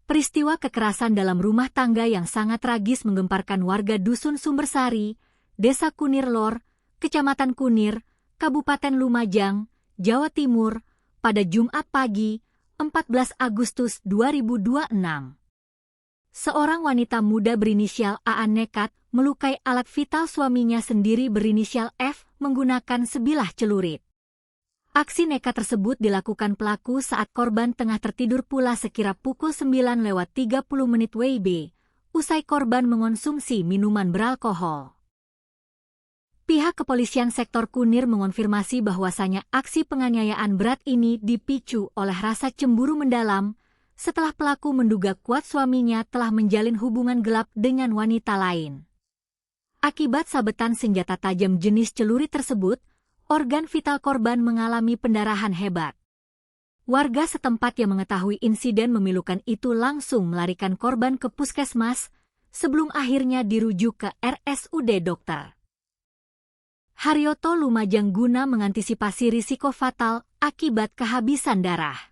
Peristiwa kekerasan dalam rumah tangga yang sangat tragis menggemparkan warga Dusun Sumbersari, Desa Kunir Lor, Kecamatan Kunir, Kabupaten Lumajang, Jawa Timur, pada Jumat pagi, 14 Agustus 2026. Seorang wanita muda berinisial AA nekat melukai alat vital suaminya sendiri berinisial F menggunakan sebilah celurit. Aksi nekat tersebut dilakukan pelaku saat korban tengah tertidur pula sekira pukul 9:30 WIB, usai korban mengonsumsi minuman beralkohol. Pihak kepolisian sektor Kunir mengonfirmasi bahwasanya aksi penganiayaan berat ini dipicu oleh rasa cemburu mendalam setelah pelaku menduga kuat suaminya telah menjalin hubungan gelap dengan wanita lain. Akibat sabetan senjata tajam jenis celurit tersebut, organ vital korban mengalami pendarahan hebat. Warga setempat yang mengetahui insiden memilukan itu langsung melarikan korban ke puskesmas sebelum akhirnya dirujuk ke RSUD Dr. Haryoto Lumajang guna mengantisipasi risiko fatal akibat kehabisan darah.